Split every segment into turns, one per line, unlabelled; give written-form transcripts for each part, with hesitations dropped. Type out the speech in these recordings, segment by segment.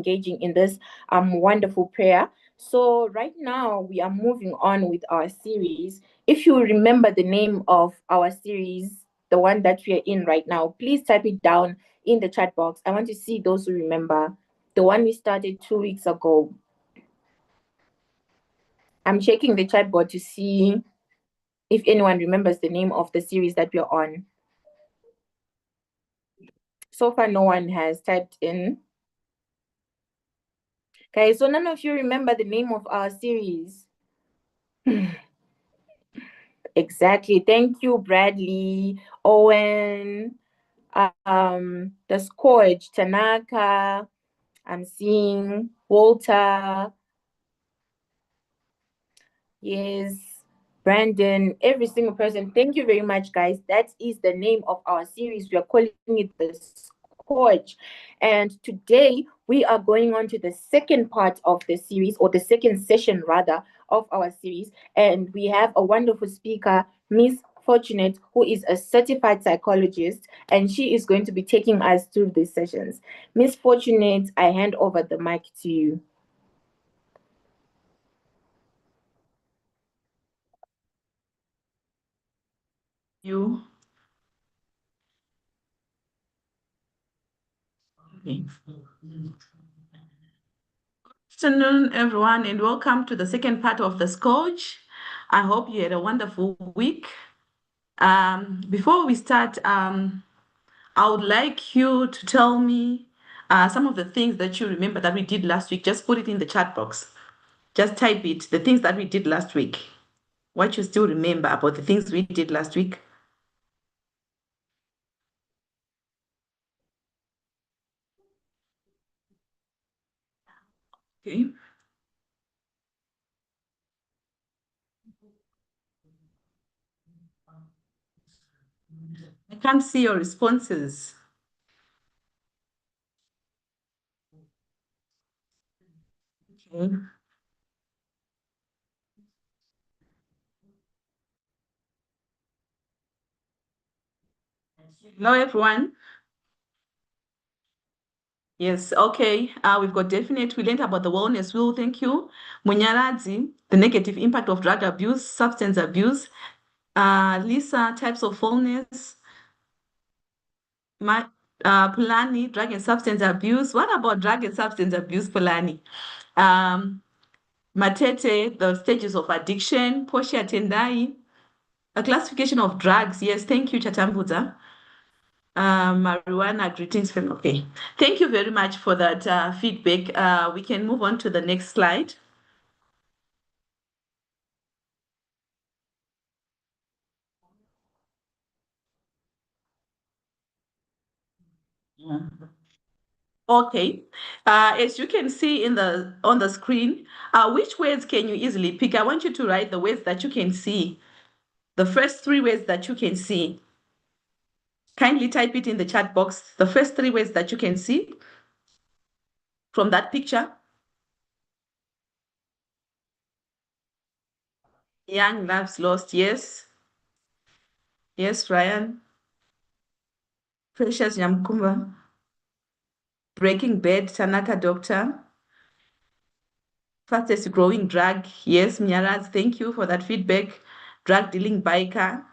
engaging in this wonderful prayer. So right now we are moving on with our series. If you remember the name of our series, the one that we are in right now, please type it down in the chat box. I want to see those who remember the one we started 2 weeks ago. I'm checking the chat board to see if anyone remembers the name of the series that we're on. So far, no one has typed in. Okay, so none of you remember the name of our series. Exactly. Thank you, Bradley, Owen, the Scourge, Tanaka. I'm seeing Walter. Yes, Brandon, every single person. Thank you very much, guys. That is the name of our series. We are calling it the Scourge. And today we are going on to the second part of the series, or the second session rather, of our series. And we have a wonderful speaker, Miss Fortunate, who is a certified psychologist, and she is going to be taking us through these sessions. Miss Fortunate, I hand over the mic to you.
You. Okay. Good afternoon, everyone, and welcome to the second part of the Scourge. I hope you had a wonderful week. Before we start, I would like you to tell me some of the things that you remember that we did last week. Just put it in the chat box. Just type it, the things that we did last week. What you still remember about the things we did last week. Okay. I can't see your responses. Okay. Hello, everyone. Yes, okay. We've got definite. We learned about the wellness wheel. Thank you. Munyaradzi, the negative impact of drug abuse, substance abuse. Lisa, types of wellness. Pulani, drug and substance abuse. What about drug and substance abuse, Pulani? Matete, the stages of addiction. Portia Tendai, a classification of drugs. Yes, thank you, Chatambuza. Marijuana, greetings from, okay. Thank you very much for that feedback. We can move on to the next slide. Yeah. Okay, as you can see on the screen, which words can you easily pick? I want you to write the words that you can see, the first three words that you can see. Kindly type it in the chat box, the first three words that you can see from that picture. Young loves lost, yes. Yes, Ryan. Precious Nyamkumba. Breaking Bad, Tanaka Doctor. Fastest growing drug, yes, Mnyaraz, thank you for that feedback. Drug dealing biker.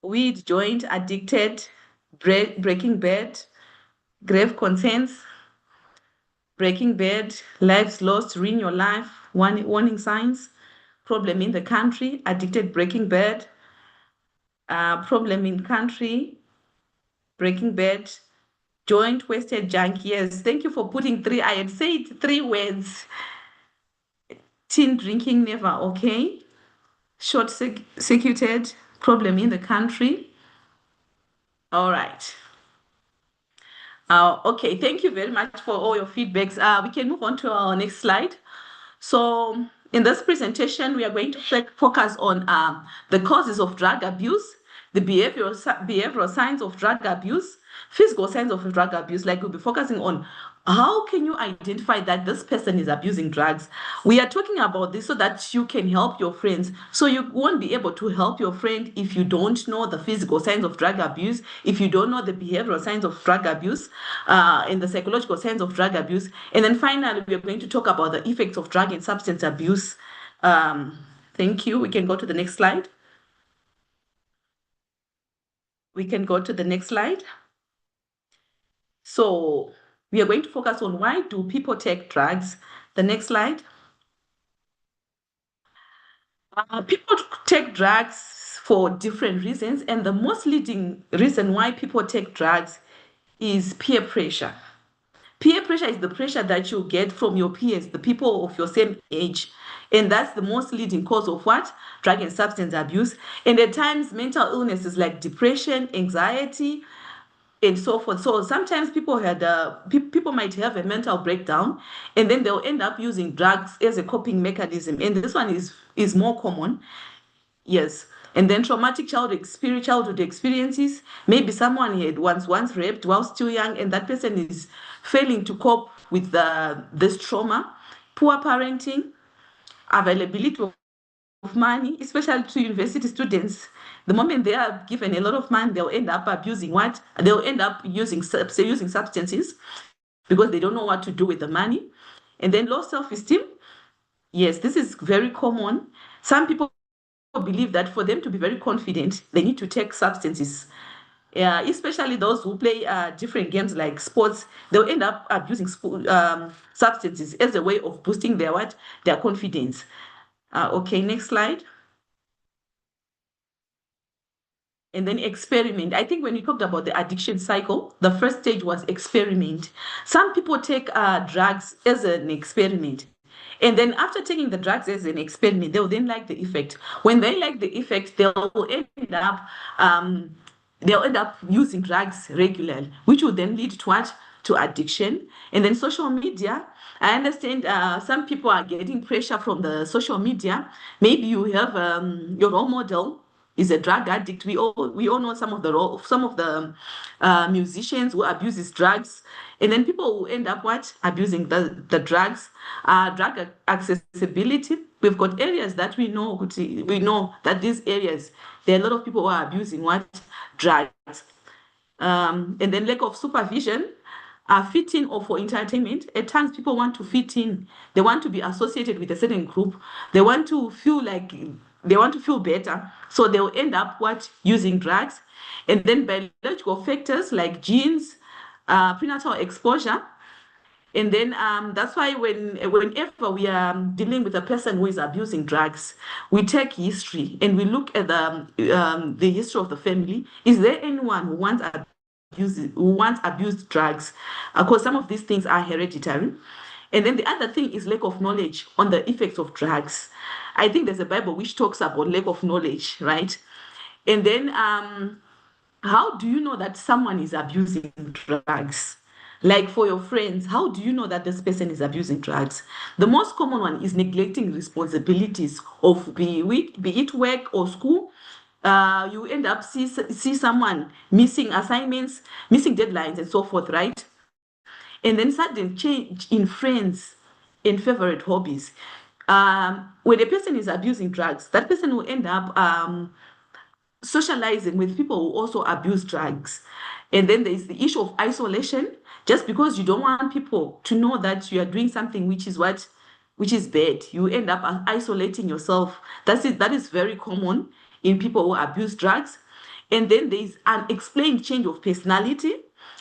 Weed joint addicted. Breaking Bad. Grave concerns. Breaking Bad. Lives lost, ruin your life. Warning signs. Problem in the country. Addicted. Breaking Bad. Problem in country. Breaking Bad. Joint wasted junk. Yes, thank you for putting three. I had said three words. Teen drinking never okay. Short circuited. Problem in the country. All right. Okay, thank you very much for all your feedbacks. We can move on to our next slide. So in this presentation, we are going to focus on the causes of drug abuse, the behavioral signs of drug abuse, physical signs of drug abuse. Like we'll be focusing on how can you identify that this person is abusing drugs. We are talking about this so that you can help your friends. So you won't be able to help your friend if you don't know the physical signs of drug abuse, if you don't know the behavioral signs of drug abuse, and the psychological signs of drug abuse. And then finally, we are going to talk about the effects of drug and substance abuse. Thank you. We can go to the next slide. We can go to the next slide. So we are going to focus on why do people take drugs. The next slide. People take drugs for different reasons, and the most leading reason why people take drugs is peer pressure. Peer pressure is the pressure that you get from your peers, the people of your same age. And that's the most leading cause of what? Drug and substance abuse. And at times, mental illnesses like depression, anxiety, and so forth. So sometimes people people might have a mental breakdown, and then they'll end up using drugs as a coping mechanism. And this one is more common. Yes. And then traumatic childhood experiences. Maybe someone had once raped while still young, and that person is failing to cope with this trauma. Poor parenting, availability of money, especially to university students. The moment they are given a lot of money, they'll end up abusing what? They'll end up using substances because they don't know what to do with the money. And then low self-esteem. Yes, this is very common. Some people believe that for them to be very confident, they need to take substances. Especially those who play different games like sports, they'll end up abusing substances as a way of boosting their confidence. Okay, next slide. And then experiment. I think when you talked about the addiction cycle, the first stage was experiment. Some people take drugs as an experiment. And then after taking the drugs as an experiment, they'll then like the effect. When they like the effect, um, they'll end up using drugs regularly, which will then lead to what? To addiction. And then social media. I understand some people are getting pressure from the social media. Maybe you have your role model is a drug addict. We all know some of the musicians who abuses drugs, and then people who end up what abusing the drugs. Drug accessibility. We've got areas that we know that these areas there are a lot of people who are abusing what drugs. And then lack of supervision, fit in or for entertainment. At times, people want to fit in. They want to be associated with a certain group. They want to feel like they want to feel better. So they'll end up what using drugs. And then biological factors like genes, prenatal exposure. And then that's why whenever we are dealing with a person who is abusing drugs, we take history and we look at the history of the family. Is there anyone who once abused drugs? Because some of these things are hereditary. And then the other thing is lack of knowledge on the effects of drugs. I think there's a Bible which talks about lack of knowledge, right? And then how do you know that someone is abusing drugs? Like for your friends, how do you know that this person is abusing drugs? The most common one is neglecting responsibilities of be it work or school. You end up see someone missing assignments, missing deadlines, and so forth, right? And then sudden change in friends and favorite hobbies. When a person is abusing drugs, that person will end up socializing with people who also abuse drugs. And then there's the issue of isolation. Just because you don't want people to know that you are doing something which is bad, you end up isolating yourself. That's it. That is very common in people who abuse drugs. And then there's unexplained change of personality.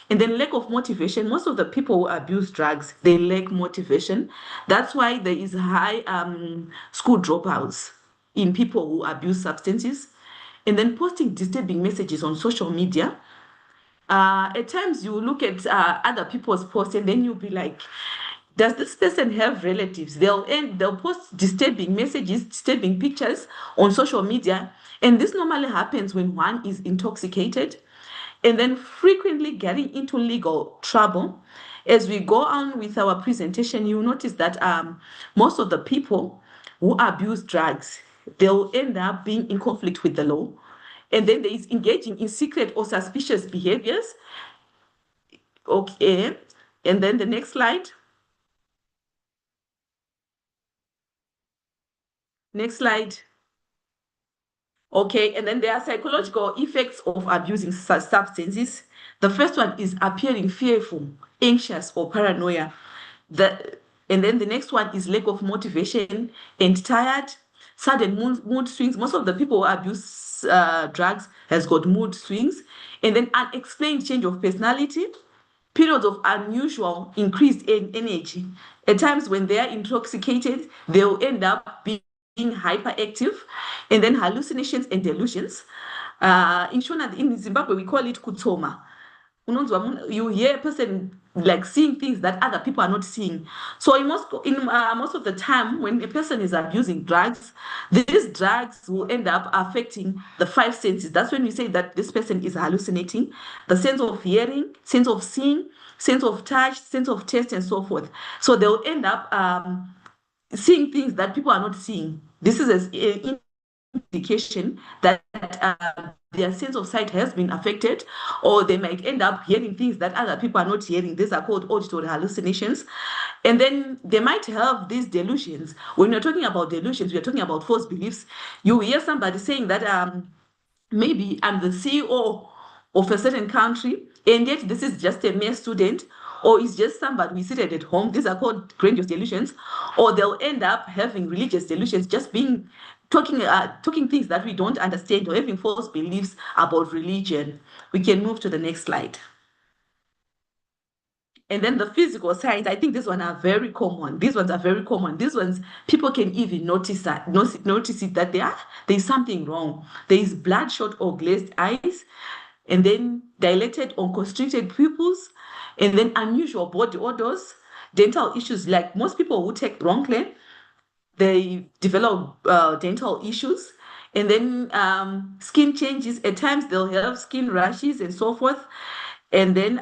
And then lack of motivation. Most of the people who abuse drugs, they lack motivation. That's why there is high school dropouts in people who abuse substances. And then posting disturbing messages on social media. At times you look at other people's posts and then you'll be like, does this person have relatives? They'll post disturbing messages, disturbing pictures on social media. And this normally happens when one is intoxicated and then frequently getting into legal trouble. As we go on with our presentation, you'll notice that most of the people who abuse drugs, they'll end up being in conflict with the law. And then there is engaging in secret or suspicious behaviors. Okay. And then the next slide. Next slide. Okay, and then there are psychological effects of abusing substances. The first one is appearing fearful, anxious, or paranoia. And then the next one is lack of motivation and tired, sudden mood swings. Most of the people who abuse drugs has got mood swings. And then unexplained change of personality, periods of unusual increased energy. At times when they are intoxicated, they'll end up being hyperactive, and then hallucinations and delusions. In Zimbabwe, we call it kutoma. You hear a person like seeing things that other people are not seeing. So most of the time, when a person is abusing drugs, these drugs will end up affecting the five senses. That's when we say that this person is hallucinating: the sense of hearing, sense of seeing, sense of touch, sense of taste, and so forth. So they'll end up seeing things that people are not seeing. This is an indication that their sense of sight has been affected, or they might end up hearing things that other people are not hearing. These are called auditory hallucinations. And then they might have these delusions. When you're talking about delusions, we're talking about false beliefs. You hear somebody saying that maybe I'm the CEO of a certain country, and yet this is just a mere student, or it's just somebody seated at home. These are called grandiose delusions. Or they'll end up having religious delusions, just being talking things that we don't understand, or having false beliefs about religion. We can move to the next slide. And then the physical signs, I think these ones are very common. These ones are very common. These ones, people can even notice it that there's something wrong. There is bloodshot or glazed eyes, and then dilated or constricted pupils, and then unusual body odors, dental issues. Like most people who take Broncle, they develop dental issues. And then skin changes. At times they'll have skin rashes and so forth. And then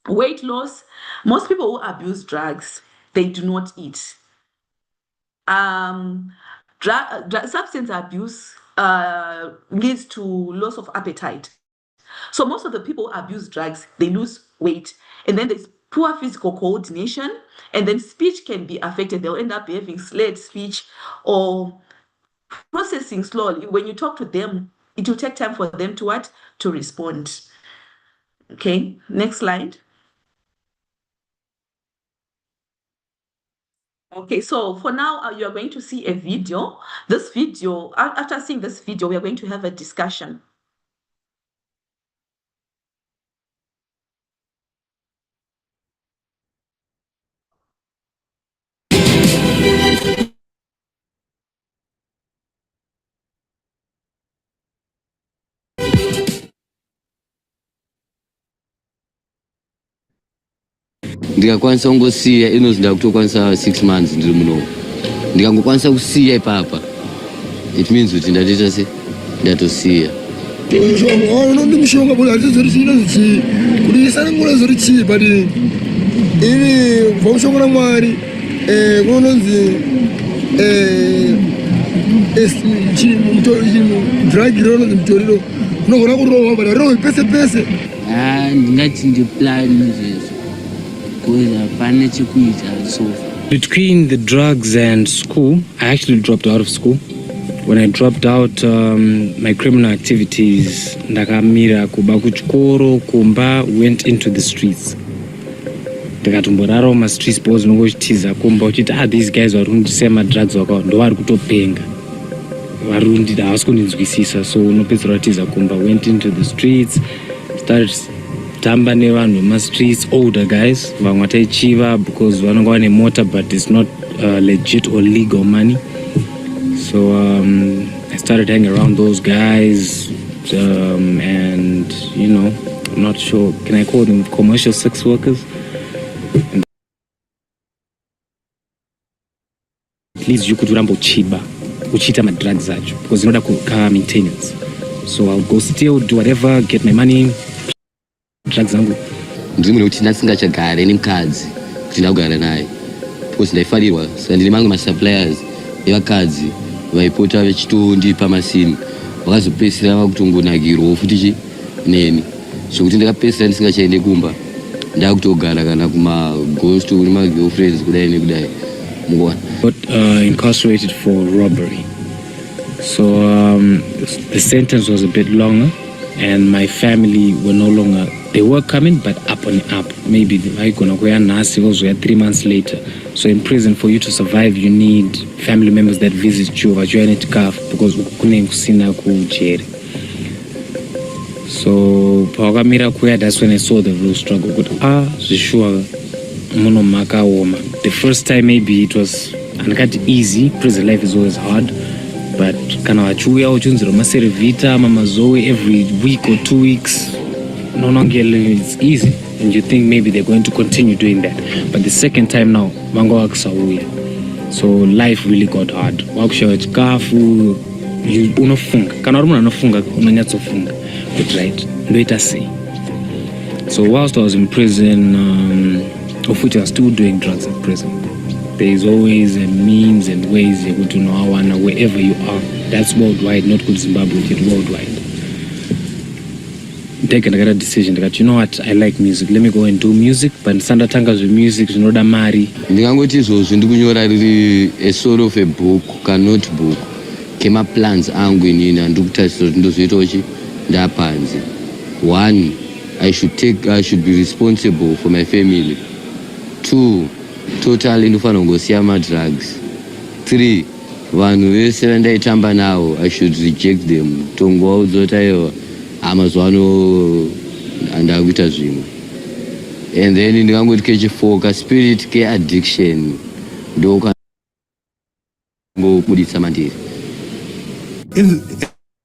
weight loss. Most people who abuse drugs, they do not eat. Substance abuse leads to loss of appetite. So most of the people who abuse drugs, they lose weight. And then there's poor physical coordination, and then speech can be affected. They'll end up having slurred speech or processing slowly. When you talk to them, it will take time for them to respond. Okay, next slide. Okay, so for now, you are going to see a video. This video, after seeing this video, we are going to have a discussion.
Ndikakwanisa kungosiya inozi ndakutokwanisa 6 months ndiri muno. Ndikangokwanisa kusiya ipapa, it means kuti ndatoita se ndatosiya.
Ndi mushonga bula zvichina zvichi kuti isanangula zviri chii but ini kubva mushonga naMwari kunonzi drug rinonzi mutoriro unogona kurohwa but arirohwi pese pese.
Ndingati ndiplan izvezvo kuweza hapana chekuita so far.
Between the drugs and school, I actually dropped out of school. When I dropped out my criminal activities, ndakamira kuba kuchikoro kumba, went into the streets. Ndakatomborara ma streets because nongochitiza kumba uchiti these guys vari kundisema drugs wakawa ndo vari kutopenga. Vari kundida havasi kundinzwisisa, so unopedzera utiza kumba, went into the streets, started tamba nevanhu vema streets, older guys vamwe vataichiva because vanonga vane mota but it's not legit or legal money. So I started hanging around those guys, and you know, I'm not sure, can I call them commercial sex workers? And at least you could rambo chiba, uchita my drugs acho, because in order to car maintenance. So I'll go still, do whatever, get my money, drugs zangu.
Ndimune kuti ndasingachagare nemukadzi kuti ndakugara naye because ndaifarirwa saka ndine mamwe masuppliers evakadzi vaipota vachitondipa masini vakazopedzisira vakutongonakirwawo futi neni zvokuti ndakapedzisira ndisingachaende kumba ndakutogara kana kumaghost kune magirlfriends kudai nekudai mukuona.
Got incarcerated for robbery. So the sentence was a bit longer, and my family were no longer, they were coming, but up on up. Maybe they're going to go and ask also 3 months later. So in prison, for you to survive, you need family members that visit you, but you need to because so that's when I saw the real struggle. But the first time maybe it was easy. Prison life is always hard, but every week or 2 weeks, no longer it's easy, and you think maybe they're going to continue doing that. But the second time now, so life really got hard. You but right, let us see. So whilst I was in prison, of which I was still doing drugs in prison, there is always a means and ways you're going to know how and wherever you are. That's worldwide, not good Zimbabwe, it's worldwide. I got a decision that, you know what, I like music, let me go and do music, but Sandatangas with music, you know, that Mari.
Ndingangoti izvozvo ndikunyora riri a sort of a book, a notebook, kema plans angu inini andikutarisira kuti ndozoitachi ndapanze. 1, I should be responsible for my family. 2, totally ndofana ngosiya madrugs. 3, vanhu vese vandaitamba navo I should reject them. Tongovaudzotayo amazuano andakuita zvimwe. And then ndingangoti kechifo kaspirit keaddiction ndokambobuditsa mandiri.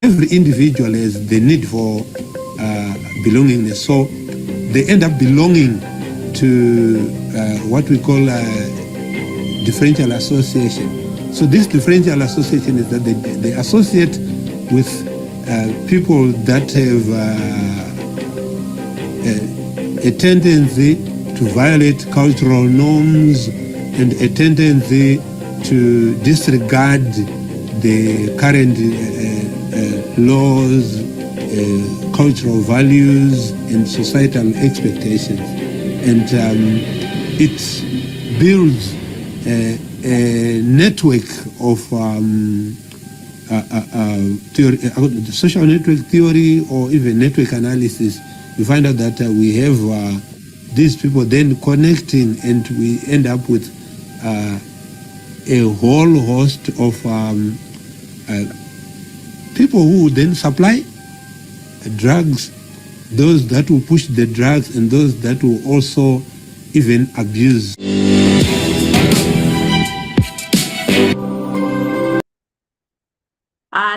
Every individual has the need for belongingness, so they end up belonging to what we call differential association. So this differential association is that they associate with people that have a tendency to violate cultural norms and a tendency to disregard the current laws, cultural values, and societal expectations. And it builds a network of theory, social network theory, or even network analysis. You find out that we have these people then connecting, and we end up with a whole host of people who then supply drugs, those that will push the drugs, and those that will also even abuse.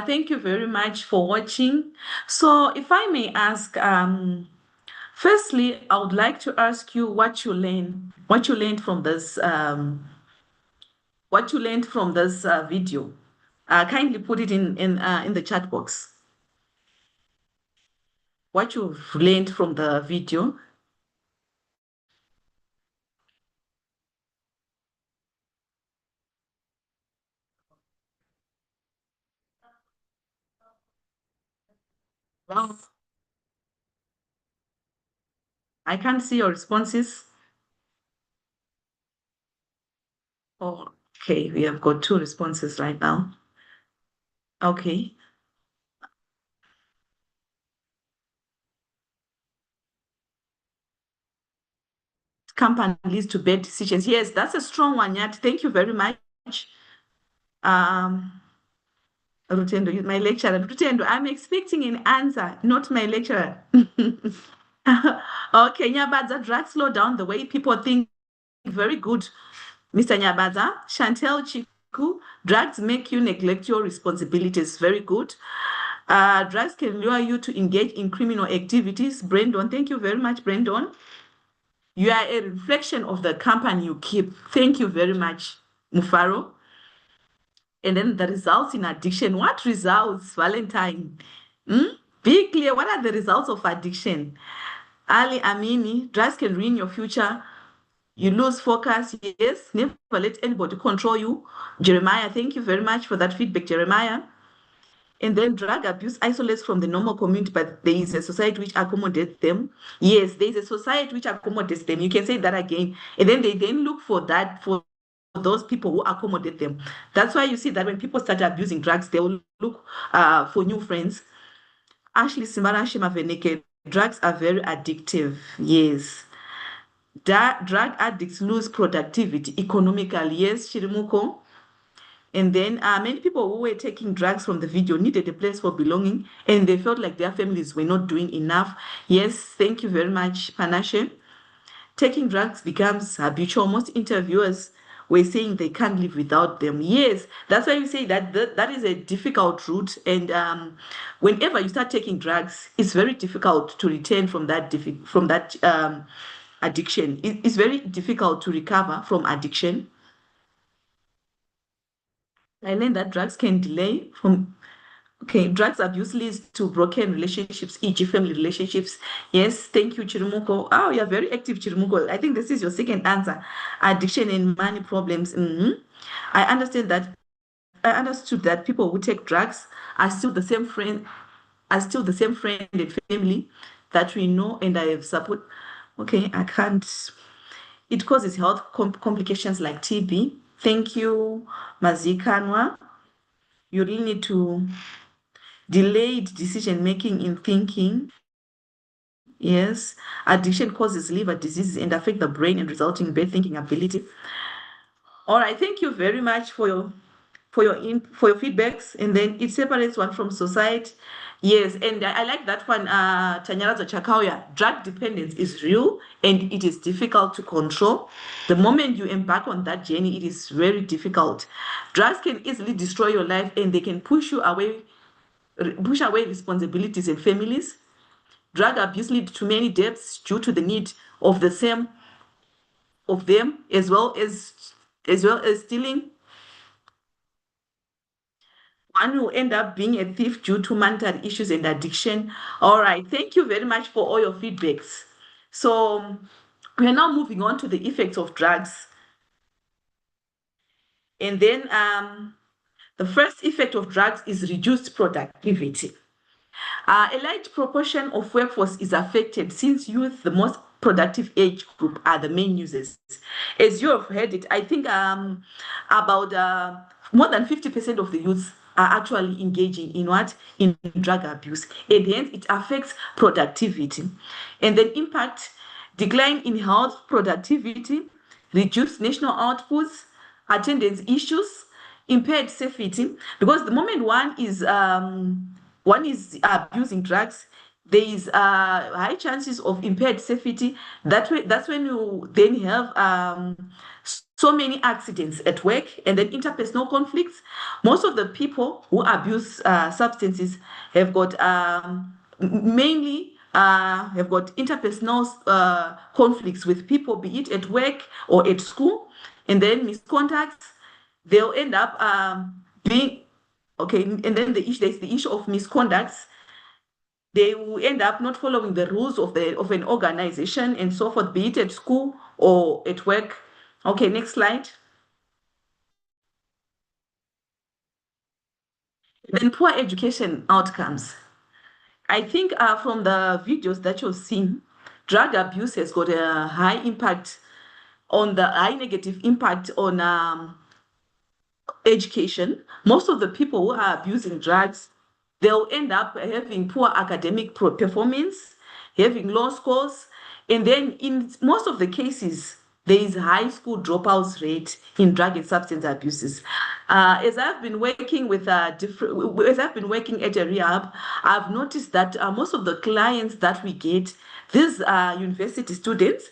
Thank you very much for watching. So if I may ask, firstly, I would like to ask you what you learned from this video. Kindly put it in the chat box. What you've learned from the video. Well, I can't see your responses. Okay, we have got 2 responses right now. Okay. Company leads to bad decisions. Yes, that's a strong one, Yat. Thank you very much. Rutendo, my lecturer. Rutendo, I'm expecting an answer, not my lecturer. Okay, Nyabaza, drugs slow down the way people think. Very good, Mr. Nyabaza. Chantel Chiku, drugs make you neglect your responsibilities. Very good. Drugs can lure you to engage in criminal activities. Brandon, thank you very much, Brandon. You are a reflection of the company you keep. Thank you very much, Mufaro. And then the results in addiction. What results, Valentine? Be clear, what are the results of addiction? Ali Amini, drugs can ruin your future. You lose focus. Yes, never let anybody control you. Jeremiah, thank you very much for that feedback, Jeremiah. And then drug abuse isolates from the normal community, but there is a society which accommodates them. Yes, there is a society which accommodates them. You can say that again. And then they then look for that, for those people who accommodate them. That's why you see that when people start abusing drugs, they will look for new friends. Ashley Simarashi Maveneke, drugs are very addictive. Yes. Drug addicts lose productivity economically. Yes, Shirimuko. And then many people who were taking drugs from the video needed a place for belonging, and they felt like their families were not doing enough. Yes, thank you very much, Panashe. Taking drugs becomes habitual. Most interviewers were saying they can't live without them. Yes, that's why you say that that is a difficult route. And whenever you start taking drugs, it's very difficult to return from that addiction. It's very difficult to recover from addiction. I learned that drugs can delay from. Okay, drugs abuse leads to broken relationships, e.g., family relationships. Yes, thank you, Chirumuko. Oh, you're very active, Chirumuko. I think this is your second answer. Addiction and money problems. I understand that. I understood that people who take drugs are still the same friend, and family that we know, and I have support. Okay, I can't. It causes health complications like TB. Thank you, Mazikanwa. You really need to delayed decision making in thinking. Yes, addiction causes liver diseases and affect the brain and resulting in bad thinking ability. All right, thank you very much for your feedbacks. And then it separates one from society. Yes, and I like that one, Tanyaraza Chakauya. Drug dependence is real and it is difficult to control. The moment you embark on that journey, it is very difficult. Drugs can easily destroy your life and they can push away responsibilities and families. Drug abuse leads to many deaths due to the need of the same of them, as well as stealing. One will end up being a thief due to mental issues and addiction. All right, thank you very much for all your feedbacks. So we are now moving on to the effects of drugs. And then the first effect of drugs is reduced productivity. A large proportion of workforce is affected since youth, the most productive age group, are the main users. As you have heard it, I think about more than 50% of the youths are actually engaging in what? In drug abuse. And hence it affects productivity. And then impact, decline in health productivity, reduced national outputs, attendance issues, impaired safety, because the moment one is abusing drugs, there is high chances of impaired safety. That's when you then have so many accidents at work and then interpersonal conflicts. Most of the people who abuse substances have got mainly have got interpersonal conflicts with people, be it at work or at school, and then misconducts. They'll end up being okay, and then there's the issue of misconducts. They will end up not following the rules of an organization and so forth, be it at school or at work. Okay, next slide. Then poor education outcomes. I think from the videos that you've seen, drug abuse has got a high negative impact on education. Most of the people who are abusing drugs, they'll end up having poor academic performance, having low scores, and then in most of the cases, there is high school dropouts rate in drug and substance abuses. As I've been working as I've been working at a rehab, I've noticed that most of the clients that we get, these are university students.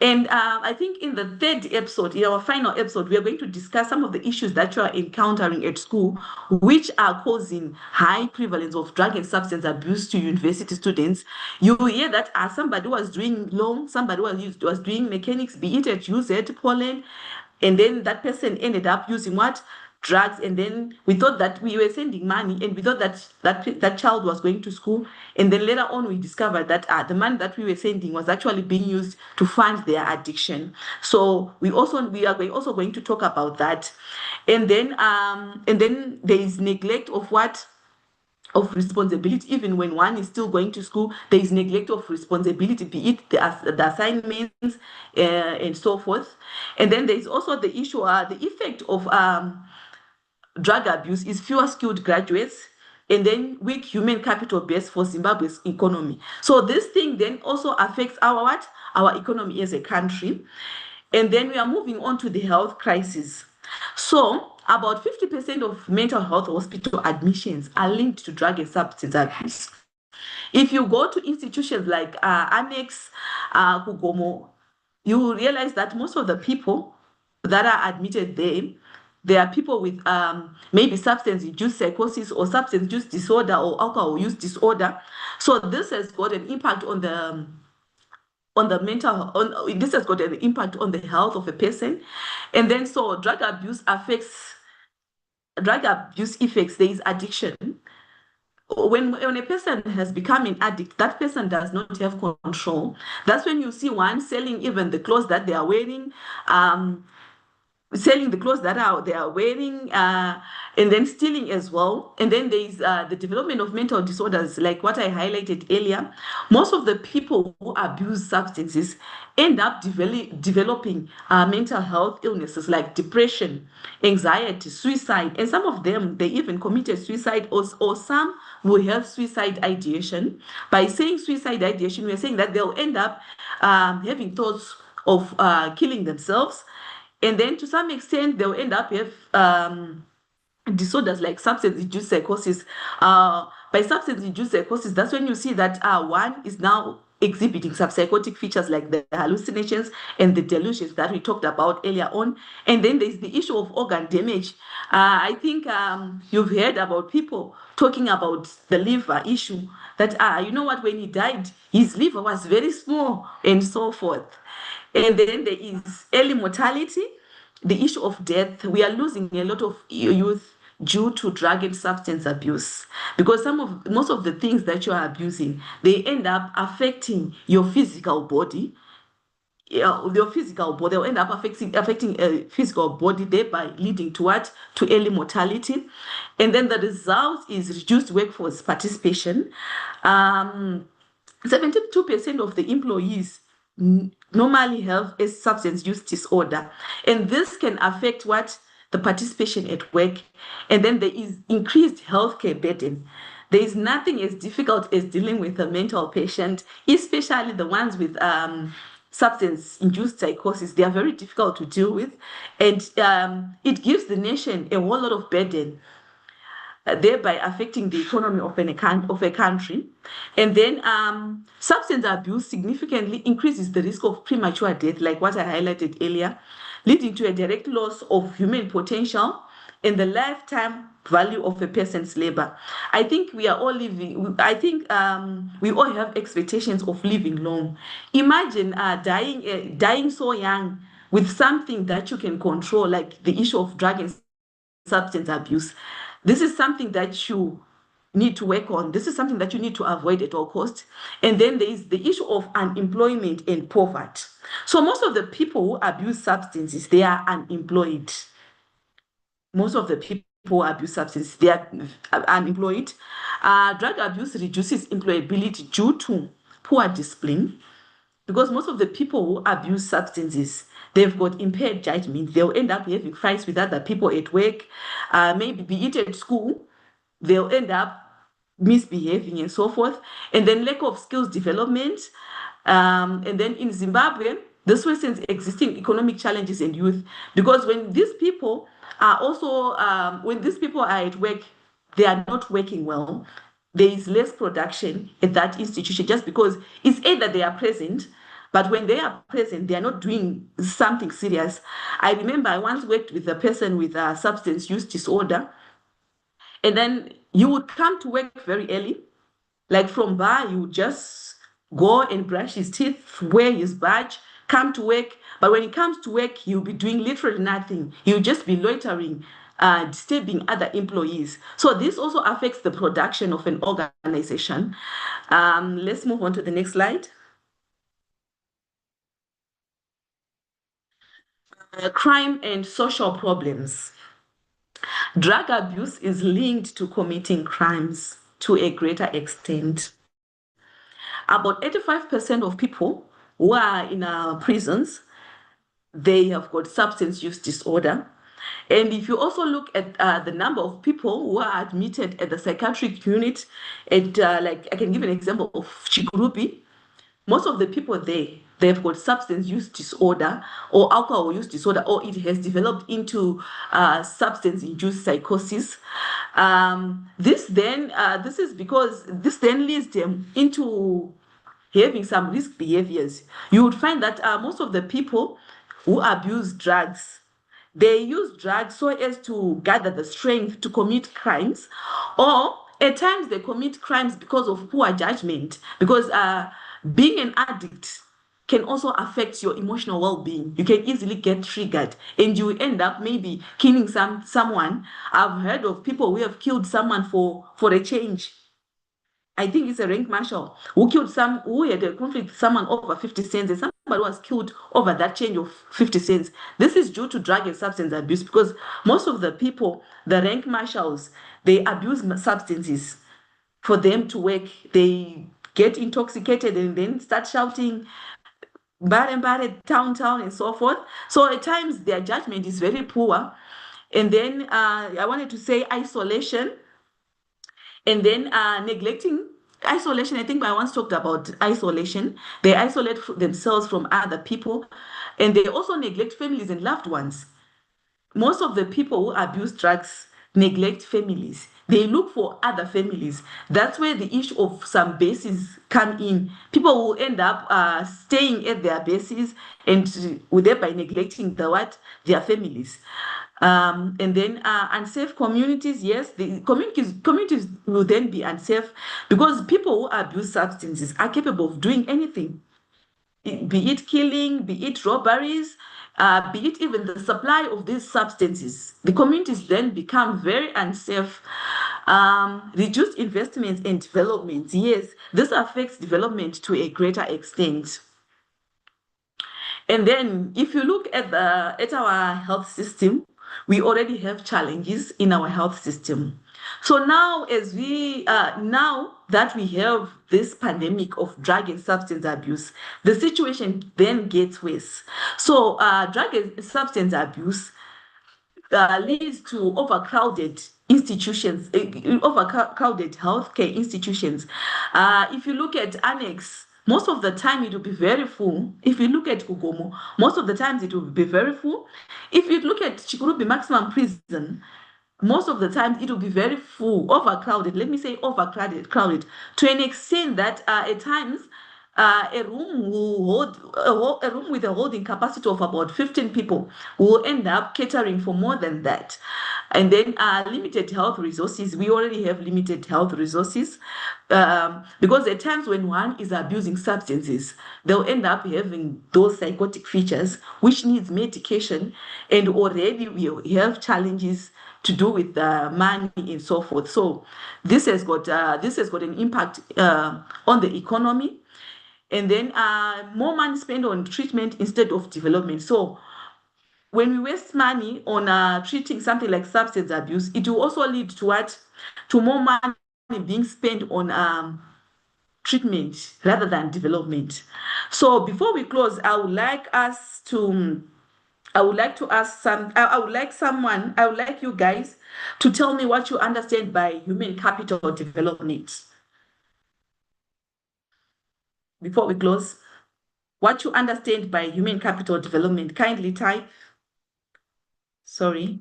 And I think in the third episode, in our final episode, we are going to discuss some of the issues that you are encountering at school, which are causing high prevalence of drug and substance abuse to university students. You will hear that somebody was doing law, somebody was doing mechanics, be it at UZ, Poland, and then that person ended up using what? Drugs. And then we thought that we were sending money and we thought that child was going to school, and then later on we discovered that the money that we were sending was actually being used to fund their addiction. So we are also going to talk about that. And then there is neglect of what of responsibility. Even when one is still going to school, there is neglect of responsibility, be it the assignments and so forth. And then there is also the issue, the effect of drug abuse is fewer skilled graduates, and then weak human capital base for Zimbabwe's economy. So this thing then also affects our what? Our economy as a country. And then we are moving on to the health crisis. So about 50% of mental health hospital admissions are linked to drug and substance abuse. If you go to institutions like Annex, Kugomo, you will realize that most of the people that are admitted there, they are people with maybe substance use psychosis or substance use disorder or alcohol use disorder. So this has got an impact on the mental, this has got an impact on the health of a person. And then so drug abuse effects, there is addiction. When a person has become an addict, that person does not have control. That's when you see one selling even the clothes that they are wearing, selling the clothes that they are wearing, and then stealing as well. And then there is the development of mental disorders, like what I highlighted earlier. Most of the people who abuse substances end up developing mental health illnesses like depression, anxiety, suicide, and some of them, they even committed suicide, or some will have suicide ideation. By saying suicide ideation, we're saying that they'll end up having thoughts of killing themselves. And then to some extent, they'll end up with disorders like substance-induced psychosis. By substance-induced psychosis, that's when you see that one is now exhibiting subpsychotic features like the hallucinations and the delusions that we talked about earlier on. And then there's the issue of organ damage. I think you've heard about people talking about the liver issue, that, you know what, when he died, his liver was very small and so forth. And then there is early mortality, the issue of death. We are losing a lot of youth due to drug and substance abuse, because most of the things that you are abusing, they end up affecting your physical body. Your physical body will end up affecting a physical body, thereby leading to what? To early mortality. And then the result is reduced workforce participation. 72% of the employees normally have a substance use disorder, and this can affect what? The participation at work. And then there is increased healthcare burden. There is nothing as difficult as dealing with a mental patient, especially the ones with substance-induced psychosis. They are very difficult to deal with, and it gives the nation a whole lot of burden, thereby affecting the economy of a country. And then substance abuse significantly increases the risk of premature death, like what I highlighted earlier, leading to a direct loss of human potential and the lifetime value of a person's labor. I think we are all living, I think we all have expectations of living long. Imagine dying so young with something that you can control, like the issue of drug and substance abuse. This is something that you need to work on. This is something that you need to avoid at all costs. And then there is the issue of unemployment and poverty. So most of the people who abuse substances, they are unemployed. Most of the people who abuse substances, they are unemployed. Drug abuse reduces employability due to poor discipline, because most of the people who abuse substances, they've got impaired judgment. They'll end up having fights with other people at work, maybe be it at school. They'll end up misbehaving and so forth. And then lack of skills development. And then in Zimbabwe, this worsens existing economic challenges in youth, because when these people are at work, they are not working well. There is less production at that institution, just because it's either they are present, but when they are present, they are not doing something serious. I remember I once worked with a person with a substance use disorder, and then you would come to work very early, like from bar, you would just go and brush his teeth, wear his badge, come to work. But when he comes to work, he'll be doing literally nothing. He'll just be loitering, disturbing other employees. So this also affects the production of an organization. Let's move on to the next slide. Crime and social problems. Drug abuse is linked to committing crimes. to a greater extent. About 85% of people who are in our prisons, they have got substance use disorder. And if you also look at the number of people who are admitted at the psychiatric unit, like I can give an example of Chikurupi, most of the people there, they've got substance use disorder or alcohol use disorder, or it has developed into substance-induced psychosis. This is because this then leads them into having some risk behaviors. You would find that most of the people who abuse drugs, they use drugs so as to gather the strength to commit crimes, or at times they commit crimes because of poor judgment, because being an addict can also affect your emotional well-being. You can easily get triggered and you end up maybe killing someone. I've heard of people who have killed someone for a change. I think it's a rank marshal who had a conflict with someone over 50 cents, and somebody was killed over that change of 50 cents. This is due to drug and substance abuse, because most of the people, the rank marshals, they abuse substances for them to work. They get intoxicated and then start shouting, bare, town, and so forth. So at times their judgment is very poor. And then I wanted to say isolation. And then neglecting isolation. I think I once talked about isolation. They isolate themselves from other people, and they also neglect families and loved ones. Most of the people who abuse drugs neglect families. They look for other families. That's where the issue of some bases come in. People will end up staying at their bases and thereby neglecting their families. And then unsafe communities, yes, the communities will then be unsafe because people who abuse substances are capable of doing anything, be it killing, be it robberies, be it even the supply of these substances. The communities then become very unsafe. Reduced investments and development, yes, this affects development to a greater extent. And then if you look at our health system, we already have challenges in our health system. So now now that we have this pandemic of drug and substance abuse, the situation then gets worse. So drug and substance abuse leads to overcrowded institutions, overcrowded healthcare institutions. If you look at Annex, most of the time it will be very full. If you look at Kugomo, most of the times it will be very full. If you look at Chikurubi Maximum Prison, most of the times it will be very full, overcrowded. Let me say crowded, to an extent that at times a room will hold a room with a holding capacity of about 15 people will end up catering for more than that. And then limited health resources. We already have limited health resources because at times when one is abusing substances, they'll end up having those psychotic features which needs medication, and already we have challenges to do with money and so forth. So this has got an impact on the economy. And then more money spent on treatment instead of development. So when we waste money on treating something like substance abuse, it will also lead to what? To more money being spent on treatment rather than development. So before we close, I would like you guys to tell me what you understand by human capital development. Before we close, what you understand by human capital development, kindly type. Sorry.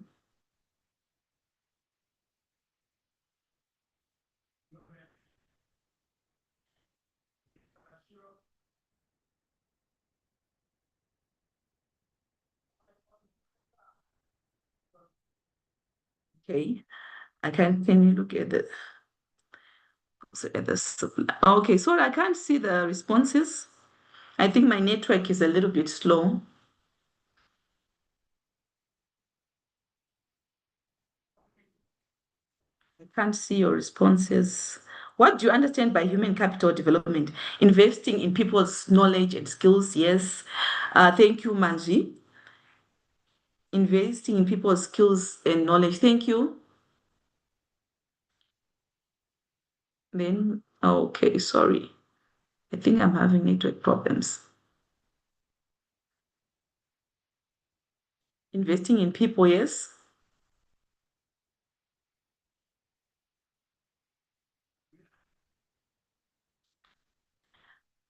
Okay, can you look at okay, sorry, I can't see the responses. I think my network is a little bit slow. I can't see your responses. What do you understand by human capital development? Investing in people's knowledge and skills, yes. Thank you, Manji. Investing in people's skills and knowledge, thank you. Then, okay, sorry. I think I'm having network problems. Investing in people, yes.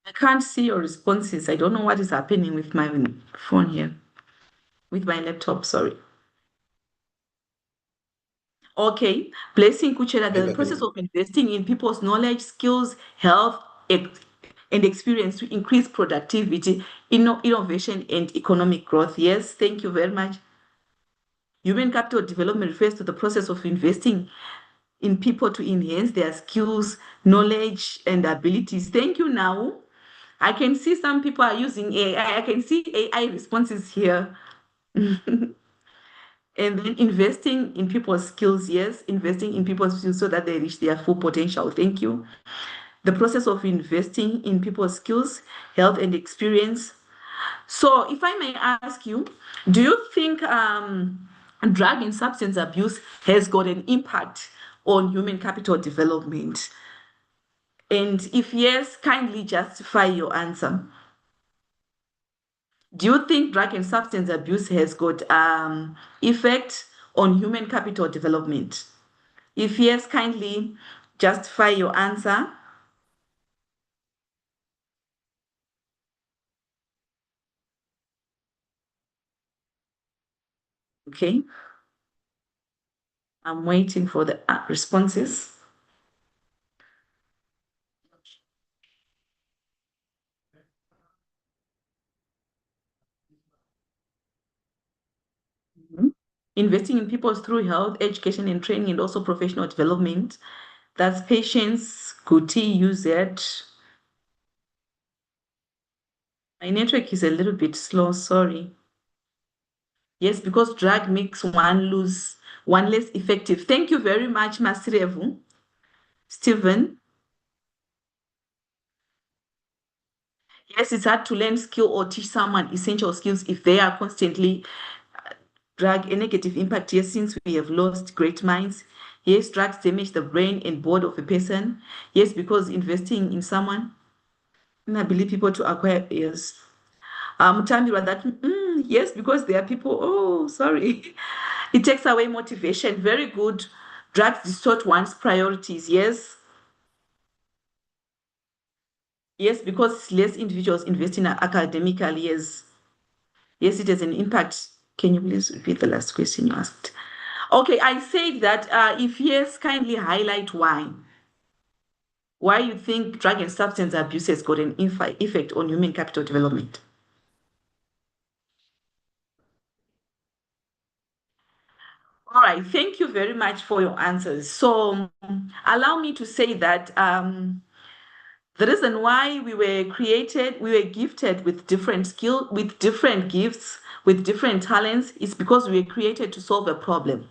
I can't see your responses. I don't know what is happening with my phone here, with my laptop, sorry. Okay, Blessing Kuchera, the process of investing in people's knowledge, skills, health, and experience to increase productivity, innovation, and economic growth. Yes, thank you very much. Human capital development refers to the process of investing in people to enhance their skills, knowledge, and abilities. Thank you now. I can see some people are using AI. I can see AI responses here. And then investing in people's skills, yes, investing in people's skills so that they reach their full potential. Thank you. The process of investing in people's skills, health, and experience. So, if I may ask you, do you think drug and substance abuse has got an impact on human capital development? And if yes, kindly justify your answer. Do you think drug and substance abuse has got effect on human capital development? If yes, kindly justify your answer. Okay. I'm waiting for the responses. Mhm. Investing in people through health, education, and training, and also professional development. That's Patience Kuti UZ. My network is a little bit slow, sorry. Yes, because drug makes one less effective. Thank you very much, Masirevu. Stephen. Yes, it's hard to learn skill or teach someone essential skills if they are constantly drug a negative impact. Yes, since we have lost great minds. Yes, drugs damage the brain and body of a person. Yes, because investing in someone, enabling people to acquire, yes. Mutambira, that, yes, because there are people, oh, sorry. It takes away motivation. Very good. Drugs distort one's priorities, yes. Yes, because less individuals invest in academically, yes. Yes, it has an impact. Can you please repeat the last question you asked? Okay, I said that if yes, kindly highlight why. Why you think drug and substance abuse has got an effect on human capital development. All right, thank you very much for your answers. So allow me to say that the reason why we were gifted with different skills, with different gifts, with different talents, is because we were created to solve a problem.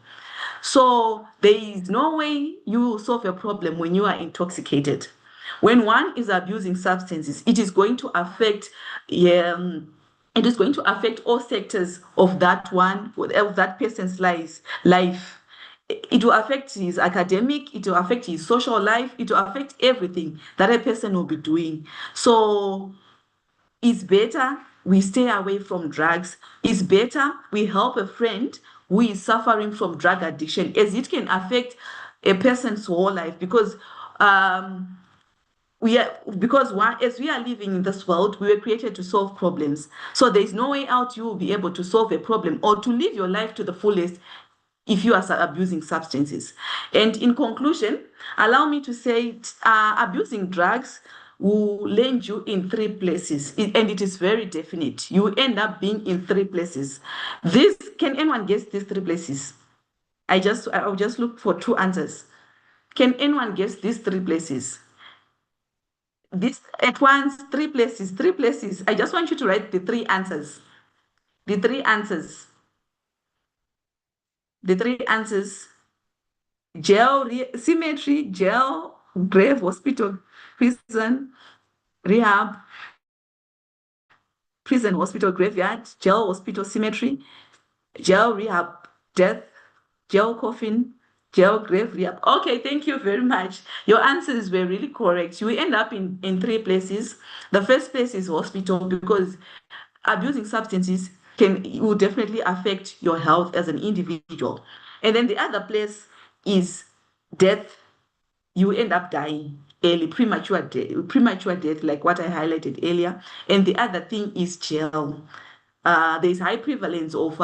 So there is no way you will solve a problem when you are intoxicated. When one is abusing substances, it is going to affect it is going to affect all sectors of that person's life. It will affect his academic, it will affect his social life, it will affect everything that a person will be doing. So it's better we stay away from drugs. It's better we help a friend who is suffering from drug addiction, as it can affect a person's whole life. Because as we are living in this world, we were created to solve problems. So there is no way out you will be able to solve a problem or to live your life to the fullest if you are abusing substances. And in conclusion, allow me to say abusing drugs will land you in three places, and it is very definite. You end up being in three places. Can anyone guess these three places? I'll just look for two answers. Can anyone guess these three places? This at once, three places. I just want you to write the three answers. The three answers. The three answers. Cemetery, jail, grave, hospital, prison, rehab, prison, hospital, graveyard, jail, hospital, cemetery, jail, rehab, death, jail, coffin, Gel grave rehab. Okay, thank you very much. Your answers were really correct. You end up in three places. The first place is hospital because abusing substances will definitely affect your health as an individual. And then the other place is death. You end up dying early, premature death, like what I highlighted earlier. And the other thing is jail. There's high prevalence of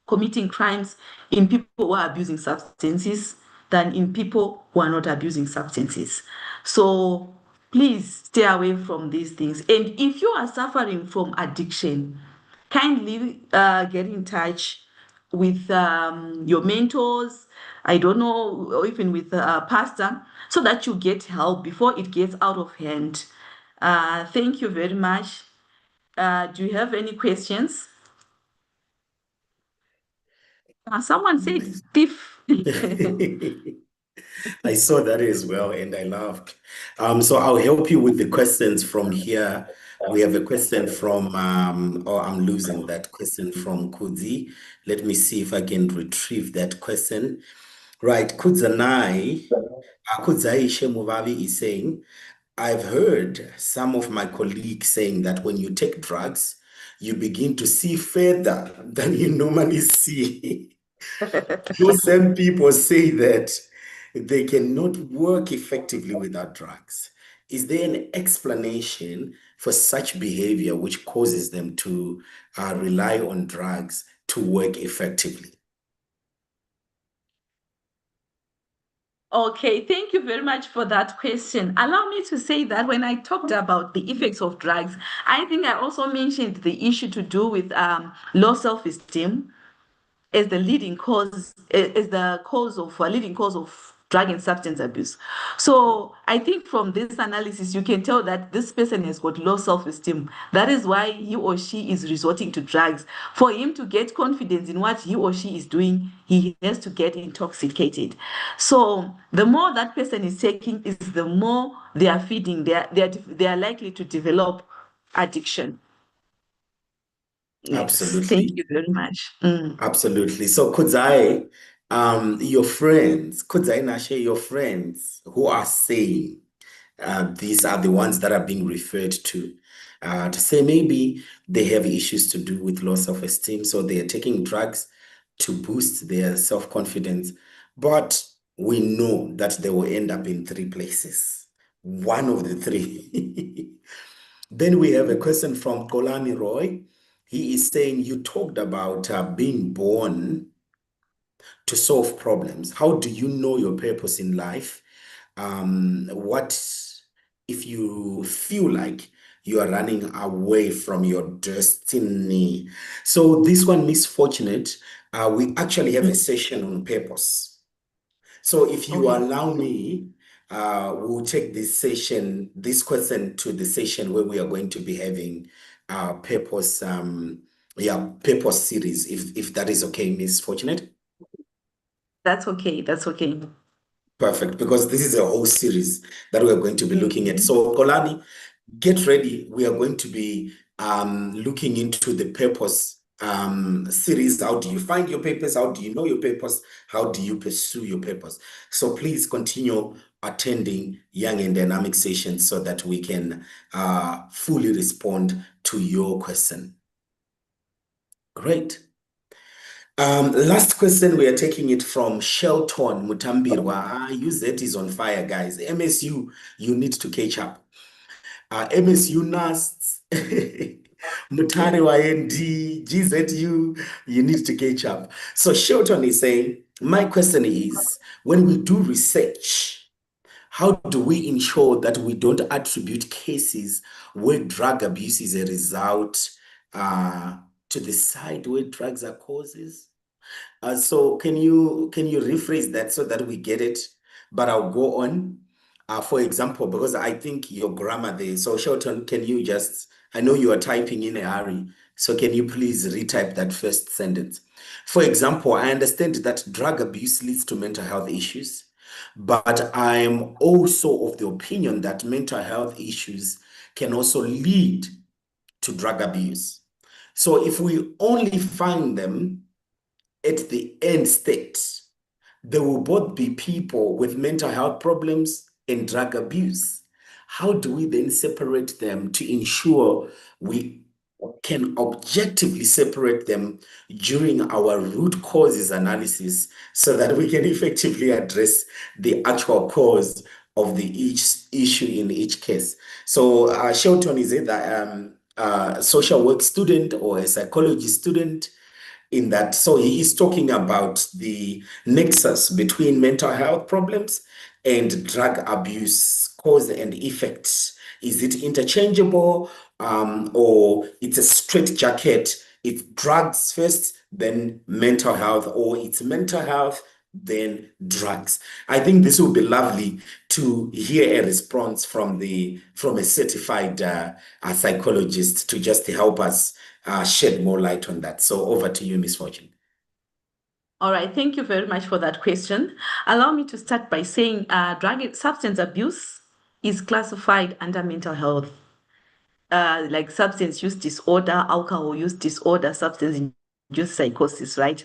committing crimes in people who are abusing substances than in people who are not abusing substances. So please stay away from these things. And if you are suffering from addiction, kindly get in touch with your mentors, I don't know, or even with a pastor, so that you get help before it gets out of hand. Thank you very much. Do you have any questions? Someone said thief.
I saw that as well and I laughed. So I'll help you with the questions from here. We have a question from, oh, I'm losing that question from Kudzi. Let me see if I can retrieve that question. Right, Kudzai Shemuvavi is saying, I've heard some of my colleagues saying that when you take drugs, you begin to see further than you normally see. Those same people say that they cannot work effectively without drugs. Is there an explanation for such behavior which causes them to rely on drugs to work effectively?
Okay, thank you very much for that question. Allow me to say that when I talked about the effects of drugs, I think I also mentioned the issue to do with low self-esteem as the leading cause, as the cause of leading cause of drug and substance abuse. So I think from this analysis, you can tell that this person has got low self-esteem. That is why he or she is resorting to drugs. For him to get confidence in what he or she is doing, he has to get intoxicated. So the more that person is taking, is the more they are feeding. They are likely to develop addiction. Yes, thank
Absolutely.
you very much.
Absolutely. So Kudzai, your friends, Kudzai Nashe, your friends who are saying these are the ones that are being referred to say maybe they have issues to do with low self-esteem, so they are taking drugs to boost their self-confidence. But we know that they will end up in three places, one of the three. Then we have a question from Kolani Roy. He is saying, you talked about being born to solve problems. How do you know your purpose in life? What if you feel like you are running away from your destiny? So this one, Misfortunate, we actually have a session on purpose. So if you
Okay.
allow me, we'll take this question to the session where we are going to be having purpose, purpose series, if that is okay, Misfortunate.
That's okay. That's okay.
Perfect, because this is a whole series that we are going to be looking at. So, Kolani, get ready. We are going to be looking into the purpose series. How do you find your purpose? How do you know your purpose? How do you pursue your purpose? So please continue attending Young and Dynamic sessions so that we can fully respond to your question. Great. Last question, we are taking it from Shelton Mutambirwa. UZ is on fire, guys. MSU, you need to catch up. MSU NAST, Mutare YND, GZU, you need to catch up. So Shelton is saying, my question is, when we do research, how do we ensure that we don't attribute cases where drug abuse is a result to the side where drugs are causes? So can you rephrase that so that we get it? But I'll go on. For example, because I think your grammar there. So Shelton, can you just, I know you are typing in a hurry, so can you please retype that first sentence? For example, I understand that drug abuse leads to mental health issues, but I'm also of the opinion that mental health issues can also lead to drug abuse. So if we only find them at the end state, there will both be people with mental health problems and drug abuse. How do we then separate them to ensure we can objectively separate them during our root causes analysis so that we can effectively address the actual cause of the each issue in each case? So Shelton is either a social work student or a psychology student in that. So he is talking about the nexus between mental health problems and drug abuse, cause and effect. Is it interchangeable, or it's a straight jacket? It's drugs first, then mental health, or it's mental health, then drugs. I think this will be lovely to hear a response from a certified psychologist to just help us shed more light on that. So over to you, Miss Fortune.
All right, thank you very much for that question. Allow me to start by saying substance abuse is classified under mental health. Like substance use disorder, alcohol use disorder, substance use psychosis, right?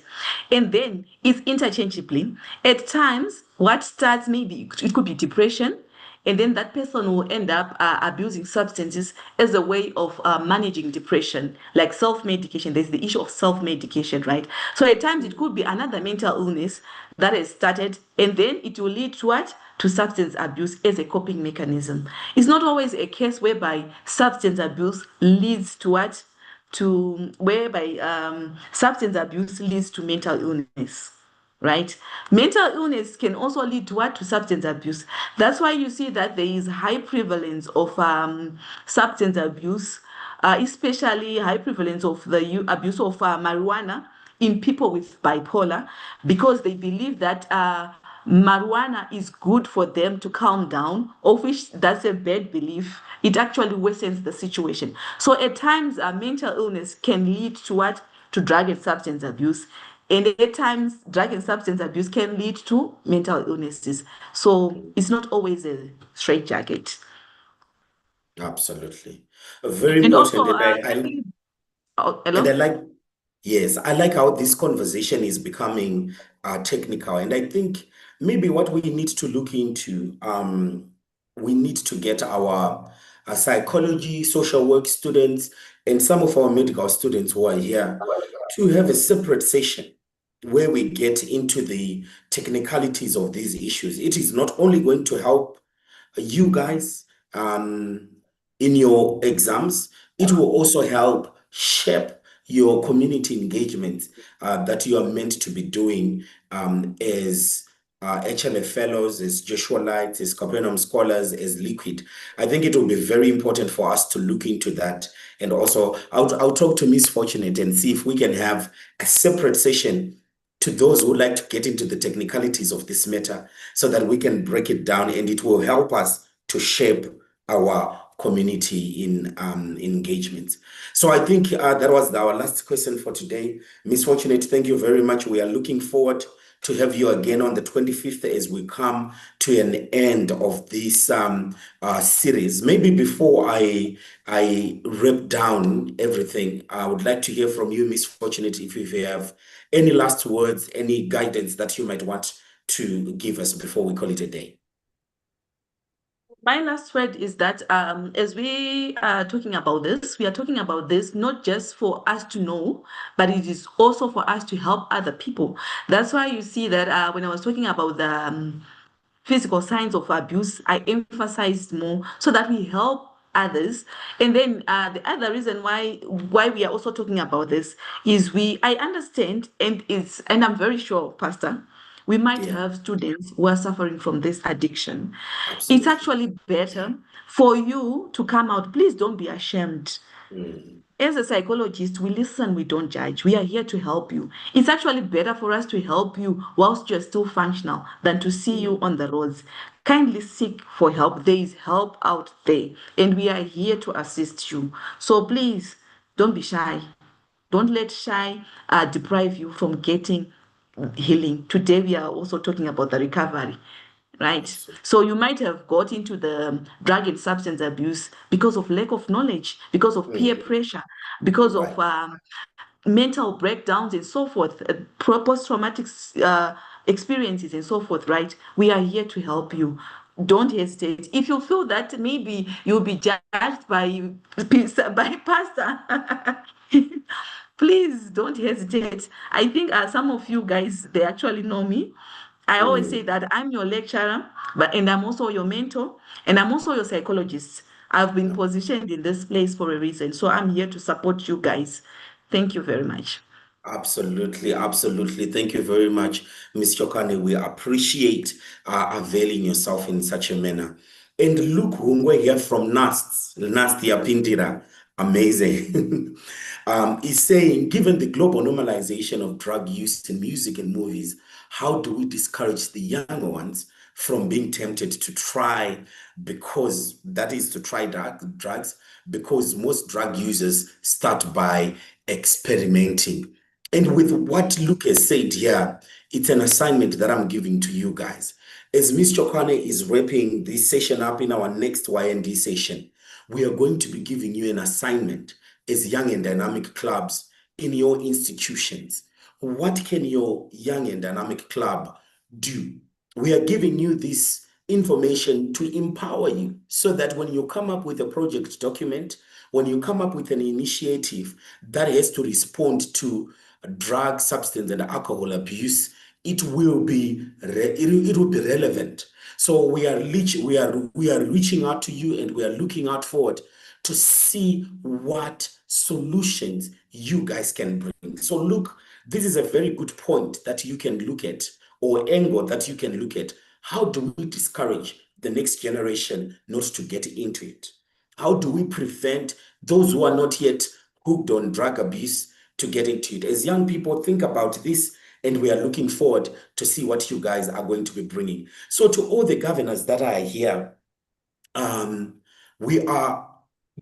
And then it's interchangeably. At times, what starts, maybe it could be depression, and then that person will end up abusing substances as a way of managing depression, like self-medication. There's the issue of self-medication, right? So at times it could be another mental illness that has started, and then it will lead to what? To substance abuse as a coping mechanism. It's not always a case whereby substance abuse leads to what? Substance abuse leads to mental illness, right? Mental illness can also lead to what? To substance abuse. That's why you see that there is high prevalence of substance abuse, especially high prevalence of the abuse of marijuana in people with bipolar, because they believe that marijuana is good for them to calm down, of which that's a bad belief. It actually worsens the situation. So at times, mental illness can lead to what? To drug and substance abuse. And at times, drug and substance abuse can lead to mental illnesses. So it's not always a straitjacket.
Absolutely. Very
And also,
important. And
hello?
I like, yes, I like how this conversation is becoming technical. And I think maybe what we need to look into, we need to get our psychology, social work students, and some of our medical students who are here to have a separate session where we get into the technicalities of these issues. It is not only going to help you guys in your exams, it will also help shape your community engagement that you are meant to be doing as HLF fellows, as Joshua Lights, as Capernaum scholars, as Liquid. I think it will be very important for us to look into that. And also, I'll talk to Miss Fortunate and see if we can have a separate session to those who like to get into the technicalities of this matter so that we can break it down, and it will help us to shape our community in engagement. So I think that was our last question for today. Miss Fortunate, thank you very much. We are looking forward to have you again on the 25th as we come to an end of this series. Maybe before I wrap down everything, I would like to hear from you, Miss Fortunate, if you have any last words, any guidance that you might want to give us before we call it a day.
My last word is that as we are talking about this, we are talking about this not just for us to know, but it is also for us to help other people. That's why you see that when I was talking about the physical signs of abuse, I emphasized more so that we help others. And then the other reason why we are also talking about this is I understand, and I'm very sure, Pastor, we might have students who are suffering from this addiction.
Absolutely.
It's actually better for you to come out. Please don't be ashamed. As a psychologist, we listen, we don't judge. We are here to help you. It's actually better for us to help you whilst you're still functional than to see you on the roads. Kindly seek for help. There is help out there, and we are here to assist you. So please don't be shy. Don't let shy deprive you from getting healing. Today, we are also talking about the recovery. Right. So you might have got into the drug and substance abuse because of lack of knowledge, because of peer pressure, because of mental breakdowns and so forth, post-traumatic experiences and so forth, right? We are here to help you. Don't hesitate. If you feel that maybe you'll be judged by pastor, please don't hesitate. I think some of you guys, they actually know me. I always say that I'm your lecturer, and I'm also your mentor, and I'm also your psychologist. I've been positioned in this place for a reason, so I'm here to support you guys. Thank you very much.
Absolutely, absolutely. Thank you very much, Ms. Chokane. We appreciate availing yourself in such a manner. And look whom we hear from Nast Yapindira. Amazing. He's saying, given the global normalization of drug use in music and movies, how do we discourage the younger ones from being tempted to try, because that is to try drugs, because most drug users start by experimenting. And with what Luke has said here, it's an assignment that I'm giving to you guys. As Ms. Chokwane is wrapping this session up in our next YND session, we are going to be giving you an assignment as young and dynamic clubs in your institutions. What can your young and dynamic club do? We are giving you this information to empower you so that when you come up with a project document, when you come up with an initiative that has to respond to drug, substance, and alcohol abuse, it will be relevant. So we are reaching out to you, and we are looking out forward to see what solutions you guys can bring. So look, this is a very good point that you can look at, or angle that you can look at. How do we discourage the next generation not to get into it? How do we prevent those who are not yet hooked on drug abuse to get into it? As young people, think about this, and we are looking forward to see what you guys are going to be bringing. So to all the governors that are here, we are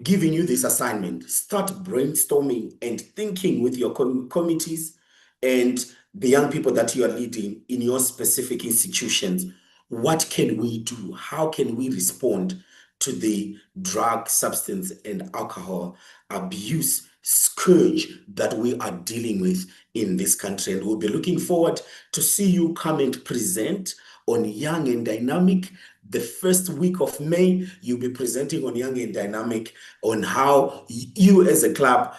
giving you this assignment. Start brainstorming and thinking with your committees and the young people that you are leading in your specific institutions. What can we do? How can we respond to the drug, substance, and alcohol abuse scourge that we are dealing with in this country? And we'll be looking forward to see you come and present on Young and Dynamic. The first week of May, you'll be presenting on Young and Dynamic on how you as a club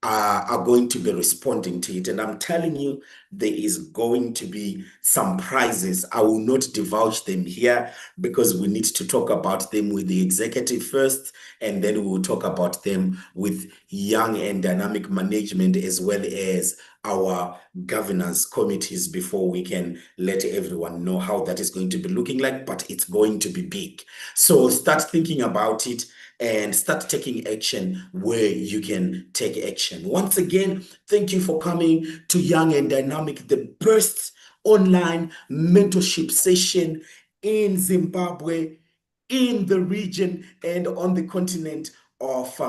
are going to be responding to it. And I'm telling you, there is going to be some prizes. I will not divulge them here because we need to talk about them with the executive first, and then we will talk about them with Young and Dynamic management as well as our governance committees before we can let everyone know how that is going to be looking like, but it's going to be big. So start thinking about it and start taking action where you can take action. Once again, thank you for coming to Young and Dynamic, the first online mentorship session in Zimbabwe, in the region, and on the continent of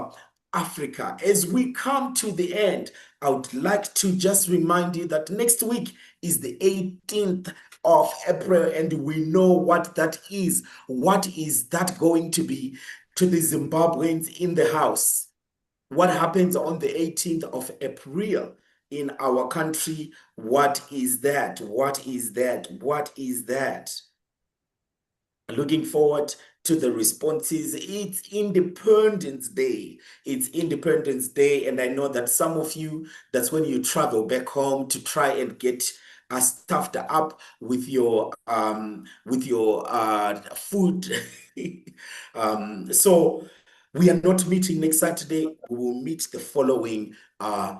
Africa. As we come to the end, I would like to just remind you that next week is the 18th of April, and we know what that is. What is that going to be to the Zimbabweans in the house? What happens on the 18th of April in our country? What is that? What is that? What is that? Looking forward to the responses. It's Independence Day. It's Independence Day, and I know that some of you, that's when you travel back home to try and get stuffed up with your food. So we are not meeting next Saturday. We will meet the following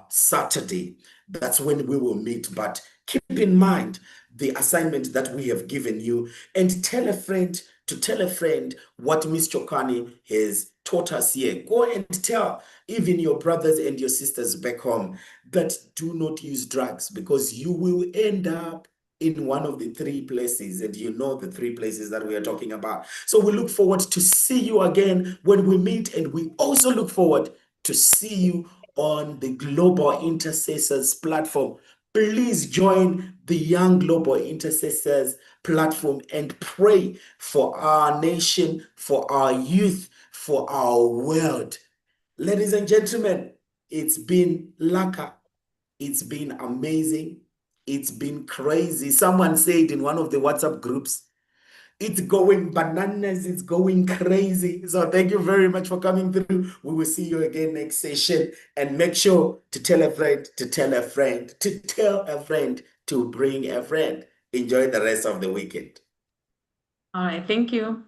Saturday. That's when we will meet. But keep in mind the assignment that we have given you, and tell a friend to tell a friend what Ms. Chokani has taught us here. Go and tell even your brothers and your sisters back home that do not use drugs, because you will end up in one of the three places, and you know the three places that we are talking about. So we look forward to see you again when we meet, and we also look forward to see you on the Global Intercessors platform. Please join the Young Global Intercessors platform and pray for our nation, for our youth, for our world. Ladies and gentlemen, it's been Laka. It's been amazing. It's been crazy. Someone said in one of the WhatsApp groups, it's going bananas, it's going crazy. So thank you very much for coming through. We will see you again next session. And make sure to tell a friend, to tell a friend, to tell a friend, to bring a friend. Enjoy the rest of the weekend.
All right, thank you.